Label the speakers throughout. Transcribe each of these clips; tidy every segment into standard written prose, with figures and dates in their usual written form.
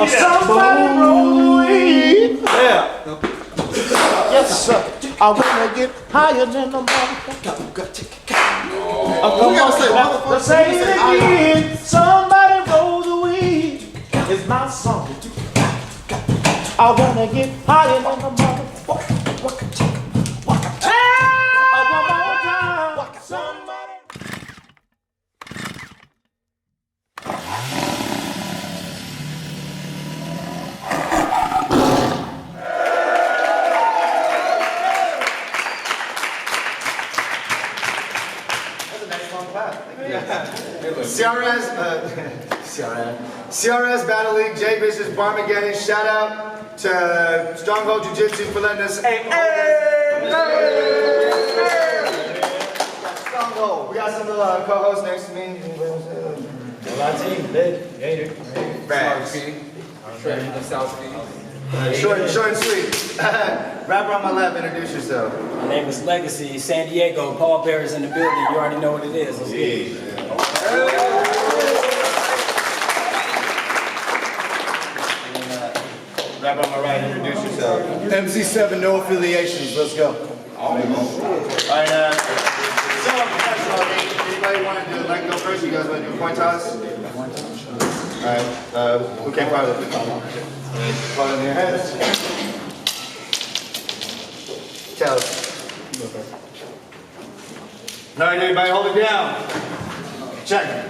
Speaker 1: Somebody roll weed. Yeah. Yes, sir. I wanna get higher than the motherfucker. Let's say it again. Somebody roll the weed. It's my song. I wanna get higher than the motherfucker.
Speaker 2: CRS Battle League, Jaq Vs BARMAGEDDON. Shout out to Stronghold Jiu-Jitsu for letting us. Hey, Stronghold. We got some little co-hosts next to me.
Speaker 3: L.I.T, Gator,
Speaker 2: Short and sweet. Rapper on my left, introduce yourself.
Speaker 3: My name is Legacy, San Diego. Paul Bearer's in the building. You already know what it is. Let's get it.
Speaker 2: Rapper on my right, introduce yourself.
Speaker 4: MC7, no affiliations. Let's go.
Speaker 2: Alright, anybody want to do let go first? You guys want to do a point toss? Alright, who came part of it? Put it in your hands. Tell us. Alright, everybody, hold it down. Check it.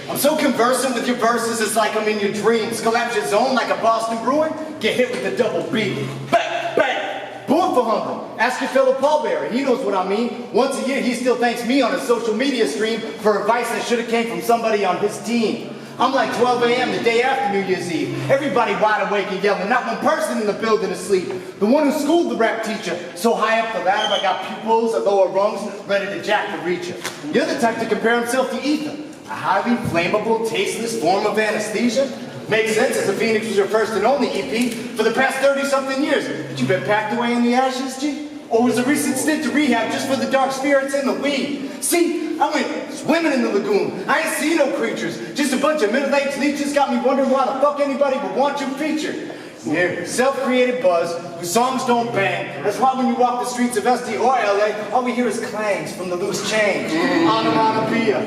Speaker 4: I'm so conversant with your verses, it's like I'm in your dreams. Collapse your zone like a Boston Bruin, get hit with the double beat. Bang, bang, born for humble. Ask your fellow pallbearer, he knows what I mean. Once a year, he still thanks me on a social media stream for advice that should have came from somebody on his team. I'm like 12 a.m. the day after New Year's Eve. Everybody wide awake and yelling, not one person in the building asleep. The one who schooled the rap teacher. So high up the ladder, I got pupils at lower rungs, ready to jack the reacher. You're the type to compare himself to ether. A highly flammable, tasteless form of anesthesia? Makes sense as the Phoenix was your first and only EP for the past 30-something years. But you've been packed away in the ashes, G? Or was a recent stint to rehab just for the dark spirits and the weed? See, I went swimming in the lagoon. I ain't seen no creatures. Just a bunch of middle-aged leeches got me wondering why the fuck anybody would want you featured. Yeah, self-created buzz, whose songs don't bang. That's why when you walk the streets of SD or LA, all we hear is clangs from the loose change. Onomatopoeia.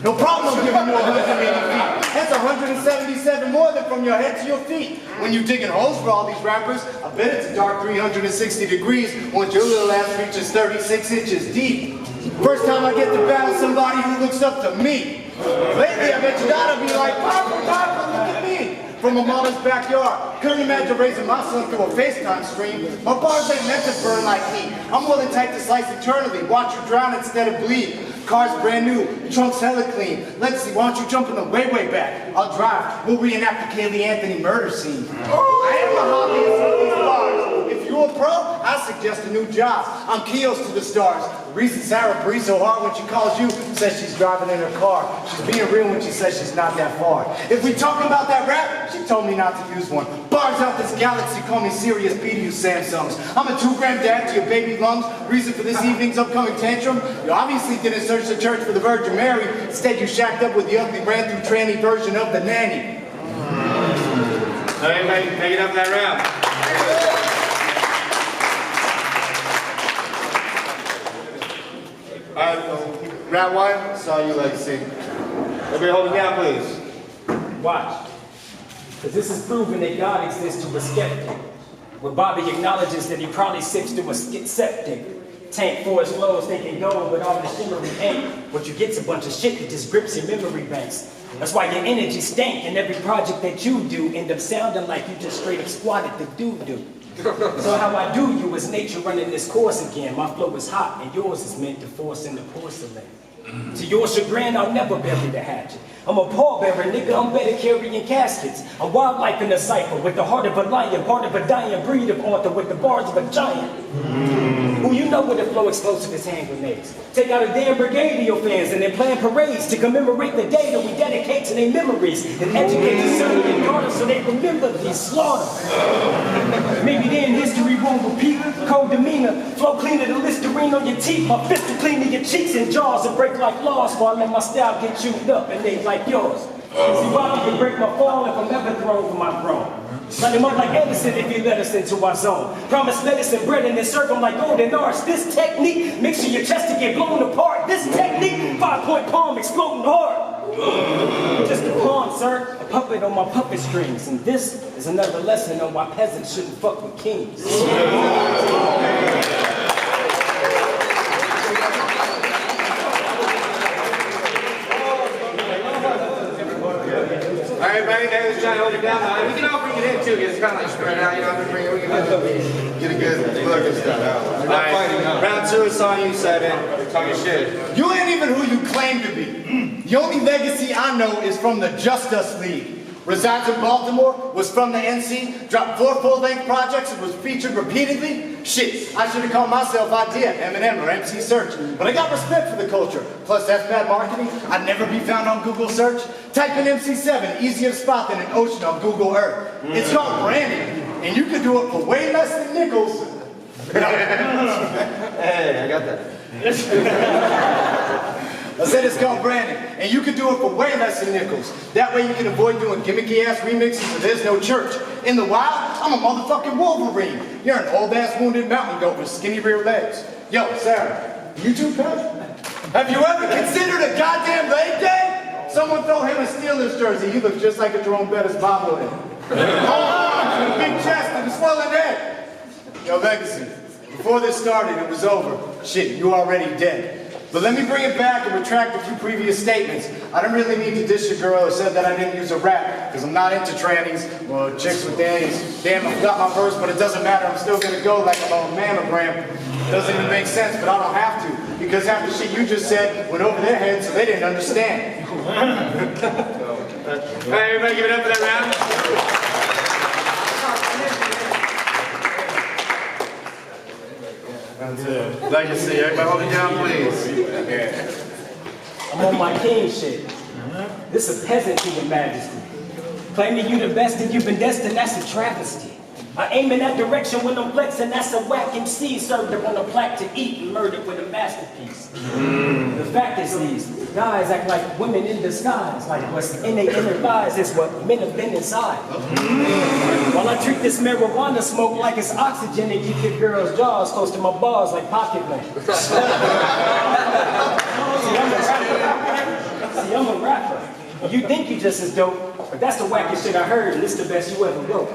Speaker 4: No problem giving you 180 feet. That's 177 more than from your head to your feet. When you digging holes for all these rappers, I bet it's a dark 360 degrees once your little ass reaches 36 inches deep. First time I get to battle somebody who looks up to me. Lately I bet you gotta be like, Papa, Papa, look at me. From a mama's backyard. Couldn't imagine raising my son through a FaceTime stream. My bars ain't meant to burn like heat. I'm more than type to slice eternally. Watch you drown instead of bleed. Car's brand new, trunk's hella clean. Legacy, why don't you jump in the way, way back? I'll drive. We'll reenact the Kaylee Anthony murder scene. I am the hobbyist of these bars. If you're a pro, I suggest a new job. I'm Kios to the stars. The reason Sarah breathes so hard when she calls you says she's driving in her car. She's being real when she says she's not that far. If we talking about that rap, she told me not to use one. Bars out this galaxy, call me Serious B to you Samsungs. I'm a 2-gram dad to your baby lungs. Reason for this evening's upcoming tantrum? You obviously didn't search the church for the Virgin Mary. Instead you shacked up with the ugly ran through tranny version of the nanny.
Speaker 2: So everybody make it up that round. Round one, saw you Legacy. Everybody hold it down, please.
Speaker 3: Watch. Because this is proving that God exists to a skeptic. Where Bobby acknowledges that he probably sips to a septic. Tank for his flows thinking gold, but all the shimmery ain't. What you get's a bunch of shit that just grips your memory banks. That's why your energy stank, and every project that you do end up sounding like you just straight up squatted the doo-doo. So how I do you is nature running this course again. My flow is hot, and yours is meant to force in the porcelain. To your chagrin, I'll never bury the hatchet. I'm a pallbearer, nigga, I'm better carrying caskets. I'm wildlife in a cipher, with the heart of a lion, part of a dying breed of author, with the bars of a giant. Who you know with the flow explosive as hand grenades. Take out a damn brigade of your fans and then plan parades to commemorate the day that we dedicate to their memories and educate the son and daughter so they remember these slaughters. Maybe then history won't repeat. Cold demeanor, flow cleaner than Listerine on your teeth. My fist will clean to your cheeks and jaws and break like laws while I let my style get chewed up and they like yours. See, Bobby can break my fall if I'm ever thrown from my throne. Light him up like Edison if he let us into our zone. Promise medicine, Brenden, and serve him like golden arch. This technique makes your chest to get blown apart. This technique, 5-point palm exploding hard. You're just a pawn, sir, a puppet on my puppet strings. And this is another lesson on why peasants shouldn't fuck with kings.
Speaker 2: Alright, everybody, guys, trying to hold it down. We can all bring it in too, because it's kind of like spread out. You know, we can get a good look and stuff. Alright, round 2 is on you, Savy. Talking shit.
Speaker 4: You ain't even who you claim to be. The only legacy I know is from the Just Us League. Resides in Baltimore, was from the NC, dropped 4 full-length projects and was featured repeatedly. Shit, I should have called myself idea, Eminem or Emcee search. But I got respect for the culture. Plus, that's bad marketing. I'd never be found on Google search. Type in MC7, easier to spot than an ocean on Google Earth. It's called branding, and you can do it for way less than nickels.
Speaker 2: Hey, I got that.
Speaker 4: I said it's called branding, and you can do it for way less than nickels. That way you can avoid doing gimmicky-ass remixes where there's no church. In the wild, I'm a motherfucking Wolverine. You're an old-ass wounded mountain goat with skinny rear legs. Yo, Sarah, you too, pal? Have you ever considered a goddamn leg day? Someone throw him a Steelers jersey. He looks just like a Jerome Bettis bobblehead. Arms with a big chest and a swollen head. Yo, Legacy, before this started, it was over. Shit, you already dead. But let me bring it back and retract a few previous statements. I don't really need to dish a girl who said that I didn't use a rap, because I'm not into trannies or chicks with dannies. Damn, I forgot my verse, but it doesn't matter. I'm still gonna go like I'm on a mammogram. Doesn't even make sense, but I don't have to, because half the shit you just said went over their heads, so they didn't understand.
Speaker 2: All right, everybody give it up for that round. Legacy, everybody hold it down, please.
Speaker 3: I'm on my king shit. This is a peasant to your majesty. Claiming you the best and you've been destined, that's a travesty. I aim in that direction when I'm flexing, that's a whack MC served up on a plaque to eat and murdered with a masterpiece. The fact is these guys act like women in disguise, like what's in their inner thighs is what men have been inside. While I treat this marijuana smoke like it's oxygen and keep your girl's jaws close to my balls like pocket blank. See, I'm a rapper. You think you just as dope, but that's the wackest shit I heard, and it's the best you ever wrote.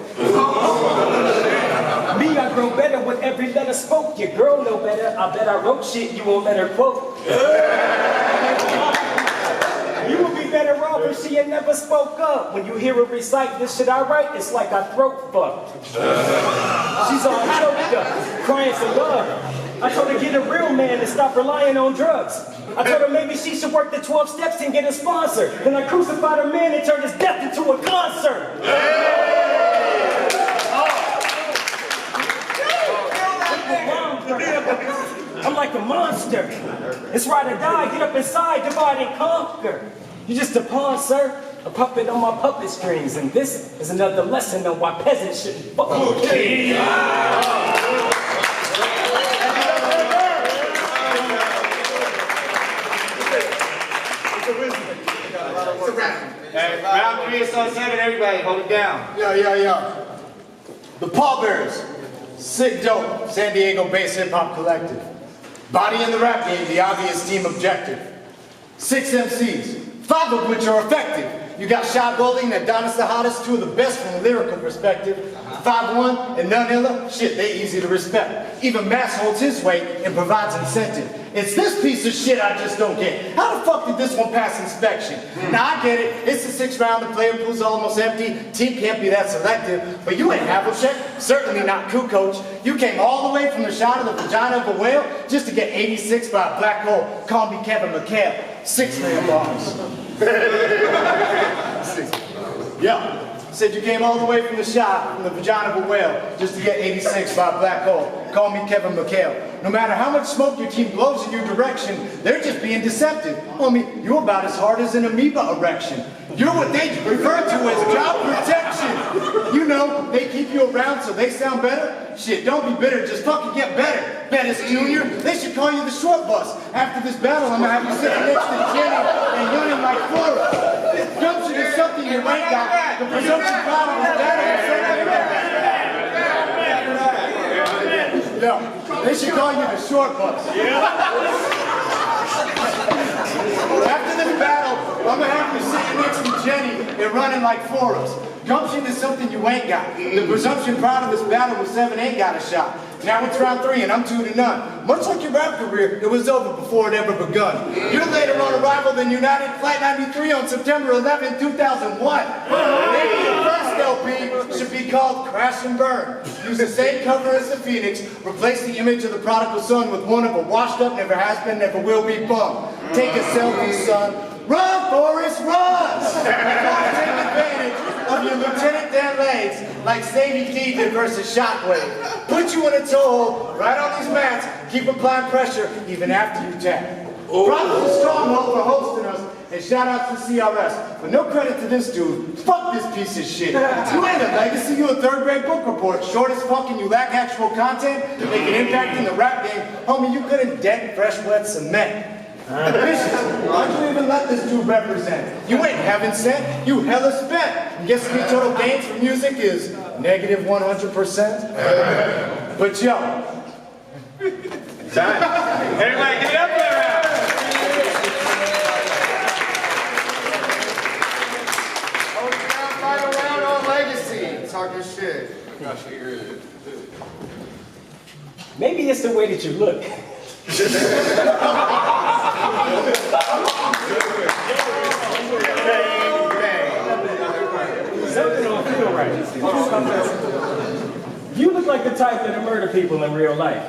Speaker 3: Me, I grow better with every letter spoke. Your girl know better. I bet I wrote shit you won't let her quote. You would be better off if she had never spoke up. When you hear her recite this shit I write, it's like I throat fucked. She's all choked up, crying for love. I told her to get a real man and stop relying on drugs. I told her maybe she should work the 12 steps and get a sponsor. Then I crucified a man and turned his death into a concert. I'm like a monster. It's ride or die, get up inside, divide and conquer. You're just a pawn, sir. A puppet on my puppet strings. And this is another lesson on why peasants shouldn't fuck with kings.
Speaker 2: Hey, round 3 is on 7, everybody, hold it down.
Speaker 4: Yo. The Pallbearers. Sick dope, San Diego-based hip-hop collective. Body in the rap game, the obvious team objective. 6 MCs, 5 of which are effective. You got Shot Golding, Adonis the hottest, 2 of the best from a lyrical perspective. 5-1 and none iller, shit, they easy to respect. Even Maxx holds his weight and provides incentive. It's this piece of shit I just don't get. How the fuck did this one pass inspection? Now I get it, it's the 6th round, the player pool's almost empty, team can't be that selective, but you ain't Havlicek, certainly not coup coach. You came all the way from the shot of the vagina of a whale just to get 86 by a black hole. Call me Kevin McHale, 6 man bars. Yeah. Said you came all the way from the shot, from the vagina of a whale, just to get 86 by a black hole. Call me Kevin McHale. No matter how much smoke your team blows in your direction, they're just being deceptive. Homie, you're about as hard as an amoeba erection. You're what they refer to as job protection. You know, they keep you around so they sound better. Shit, don't be bitter, just fucking get better. Bettis Jr., they should call you the short bus. After this battle, I'm gonna have you sitting next to Jenae and yawning like Flora. Gumption is something you ain't got. The presumption problem is that. Yo, they should call you the short bus. After this battle, I'm gonna have you sitting next to Jenny and running like Forrest. Gumption is something you ain't got. The presumption proud of this battle was 7 ain't got a shot. Now it's round 3 and I'm 2-0. Much like your rap career, it was over before it ever begun. You're later on arrival than United Flight 93 on September 11, 2001. Maybe your first LP should be called Crash and Burn. Use the same cover as the Phoenix. Replace the image of the prodigal son with one of a washed up, never has been, never will be bum. Take a selfie, son. Run, Forrest, run! Take advantage of your Lieutenant Dan legs like Savy did versus Shockwave. Put you in a toehold, right on these mats, keep applying pressure even after you tap. Props to Stronghold for hosting us, and shout out to CRS. But no credit to this dude. Fuck this piece of shit. You ain't a legacy, you a 3rd grade book report. Short as fuck and you lack actual content to make an impact in the rap game. Homie, you couldn't dent fresh wet cement. Vicious, why'd you even let this dude represent? You ain't heaven sent, you hella spent. I'm guessing your total gains for music is negative 100%. But yo.
Speaker 2: Time. Everybody give it up for that round.
Speaker 4: Final round on legacy. Talking shit.
Speaker 3: Maybe it's the way that you look. Something don't feel right. You look like the type that'll murder people in real life.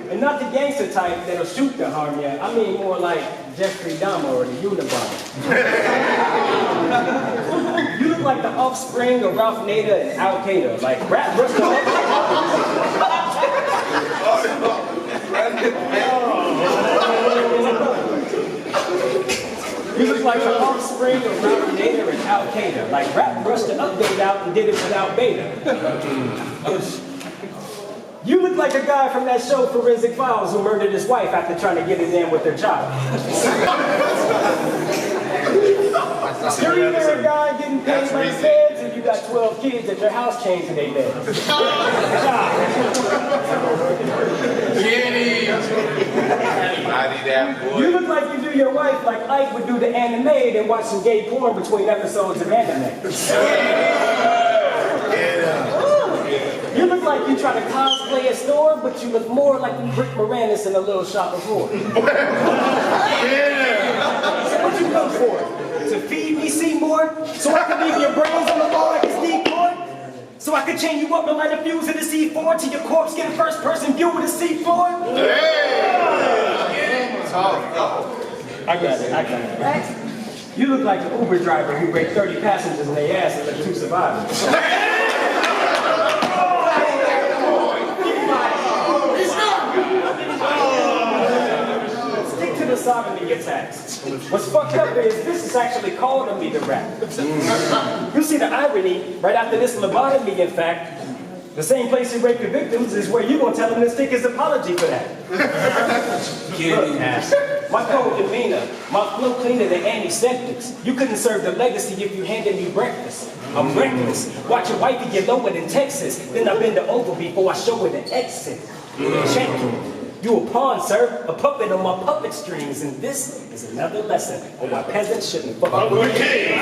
Speaker 3: And not the gangster type that'll shoot to harm you. I mean more like Jeffrey Dahmer or the Unabomber. You look like the offspring of Ralph Nader and Al Qaeda, like rap Bristol. You look like the offspring of Ralph Nader and Al Qaeda, like rap brushed the update out and did it without beta. You look like a guy from that show Forensic Files who murdered his wife after trying to get it in with their child. You're either a guy getting paid by the feds and you got 12 kids at your house changing their beds. You look like you do your wife like Ike would do the anime and watch some gay porn between episodes of anime. You look like you try to cosplay a store, but you look more like Rick Moranis in a Little Shop of Horrors. What you come for? To feed me Seymour? So I can leave your brains on the floor like a Steve Ford? So I can chain you up and light a fuse in the C4 till your corpse get a first person view with a C4? I got it. You look like an Uber driver who raped 30 passengers in their ass and left 2 survivors. Stick to the sodomy attacks. What's fucked up is this is actually called a meter rap. You see the irony right after this lobotomy, in fact. The same place you rape your victims is where you're gonna tell him to stick his apology for that. Look, my cold demeanor, my flow cleaner than antiseptics. You couldn't serve the legacy if you handed me breakfast. I'm reckless. Watch your wifey get lower than Texas. Then I bend her over before I show her the exit. Check it. You a pawn, sir, a puppet on my puppet strings, and this is another lesson on why peasants shouldn't fuck with kings.